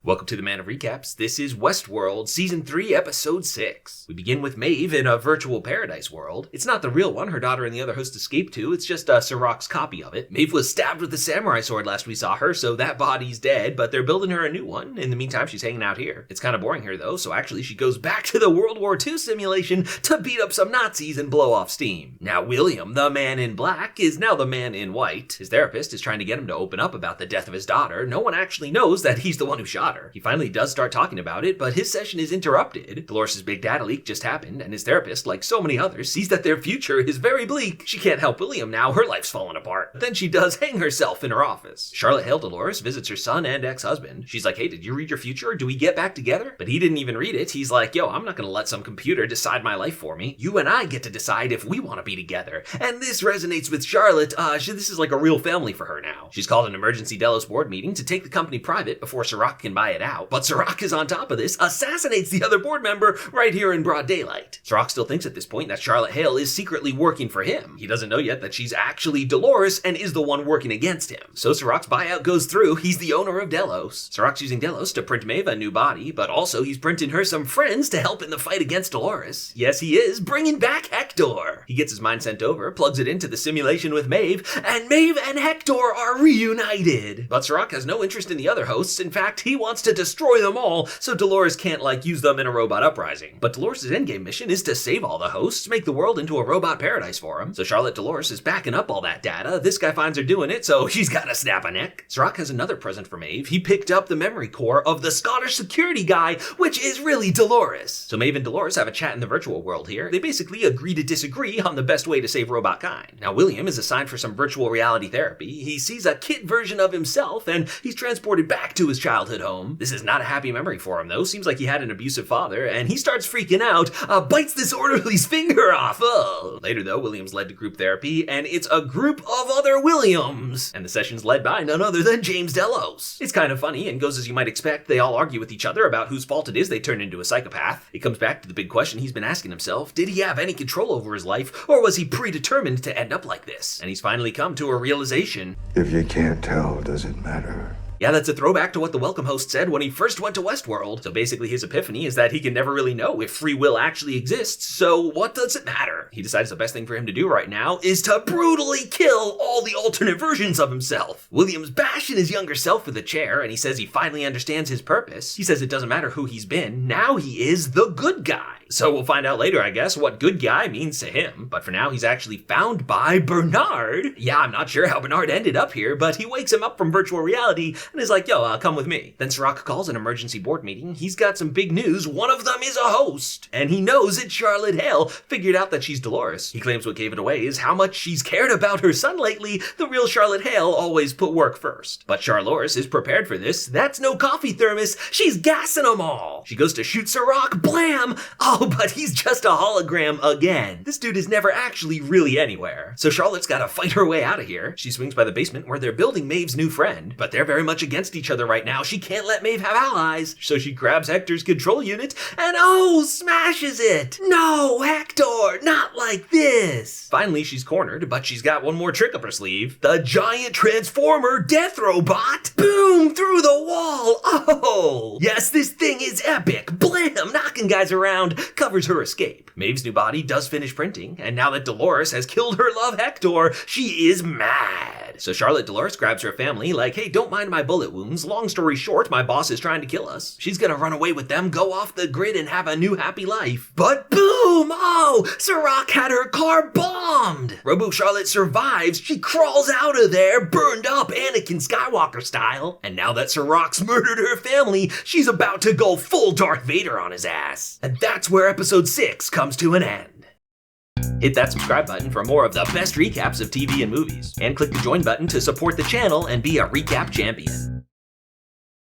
Welcome to the Man of Recaps. This is Westworld, Season 3, Episode 6. We begin with Maeve in a virtual paradise world. It's not the real one her daughter and the other host escaped to, it's just Sirach's copy of it. Maeve was stabbed with the samurai sword last we saw her, so that body's dead, but they're building her a new one. In the meantime, she's hanging out here. It's kind of boring here though, so actually she goes back to the World War II simulation to beat up some Nazis and blow off steam. Now William, the man in black, is now the man in white. His therapist is trying to get him to open up about the death of his daughter. No one actually knows that he's the one who shot her. He finally does start talking about it, but his session is interrupted. Dolores' big data leak just happened, and his therapist, like so many others, sees that their future is very bleak. She can't help William now, her life's falling apart. Then she does hang herself in her office. Charlotte Hale Dolores visits her son and ex-husband. She's like, hey, did you read your future? Do we get back together? But he didn't even read it. He's like, yo, I'm not gonna let some computer decide my life for me. You and I get to decide if we want to be together. And this resonates with Charlotte. This is like a real family for her now. She's called an emergency Delos board meeting to take the company private before Sirach can buy it out. But Sirach is on top of this, assassinates the other board member right here in broad daylight. Sirach still thinks at this point that Charlotte Hale is secretly working for him. He doesn't know yet that she's actually Dolores and is the one working against him. So Sirach's buyout goes through. He's the owner of Delos. Sirach's using Delos to print Maeve a new body, but also he's printing her some friends to help in the fight against Dolores. Yes, he is bringing back Hector. He gets his mind sent over, plugs it into the simulation with Maeve, and Maeve and Hector are reunited. But Sirach has no interest in the other hosts. In fact, he wants to destroy them all, so Dolores can't, use them in a robot uprising. But Dolores' endgame mission is to save all the hosts, make the world into a robot paradise for him. So Charlotte Dolores is backing up all that data. This guy finds her doing it, so she's gotta snap a neck. Sirach has another present for Maeve. He picked up the memory core of the Scottish security guy, which is really Dolores. So Maeve and Dolores have a chat in the virtual world here. They basically agree to disagree on the best way to save robot kind. Now William is assigned for some virtual reality therapy. He sees a kid version of himself, and he's transported back to his childhood home. This is not a happy memory for him though. Seems like he had an abusive father, and he starts freaking out, bites this orderly's finger off. Oh. Later though, William's led to group therapy, and it's a group of other Williams. And the session's led by none other than James Delos. It's kind of funny and goes as you might expect. They all argue with each other about whose fault it is they turned into a psychopath. It comes back to the big question he's been asking himself. Did he have any control over his life, or was he predetermined to end up like this? And he's finally come to a realization. If you can't tell, does it matter? Yeah, that's a throwback to what the Welcome host said when he first went to Westworld. So basically his epiphany is that he can never really know if free will actually exists, so what does it matter? He decides the best thing for him to do right now is to brutally kill all the alternate versions of himself. William's bashing his younger self with a chair, and he says he finally understands his purpose. He says it doesn't matter who he's been, now he is the good guy. So we'll find out later, I guess, what good guy means to him. But for now, he's actually found by Bernard. Yeah, I'm not sure how Bernard ended up here, but he wakes him up from virtual reality and is like, yo, come with me. Then Sirach calls an emergency board meeting. He's got some big news. One of them is a host. And he knows it's Charlotte Hale. Figured out that she's Dolores. He claims what gave it away is how much she's cared about her son lately. The real Charlotte Hale always put work first. But Charlotte is prepared for this. That's no coffee thermos. She's gassing them all. She goes to shoot Sirach. Blam! Oh, but he's just a hologram again. This dude is never actually really anywhere. So Charlotte's gotta fight her way out of here. She swings by the basement where they're building Maeve's new friend, but they're very much against each other right now. She can't let Maeve have allies. So she grabs Hector's control unit and smashes it. No, Hector, not like this. Finally, she's cornered, but she's got one more trick up her sleeve. The giant transformer death robot. Boom, through the wall. Oh, yes, this thing is epic. Blam, knocking guys around, covers her escape. Maeve's new body does finish printing, and now that Dolores has killed her love Hector, she is mad. So Charlotte Dolores grabs her family like, hey, don't mind my bullet wounds. Long story short, my boss is trying to kill us. She's gonna run away with them, go off the grid, and have a new happy life. But boom! Oh, Sirach had her car bombed. Robo Charlotte survives. She crawls out of there, burned up Anakin Skywalker style. And now that Sirach's murdered her family, she's about to go full Darth Vader on his ass. And that's where episode 6 comes to an end. Hit that subscribe button for more of the best recaps of TV and movies, and click the join button to support the channel and be a recap champion.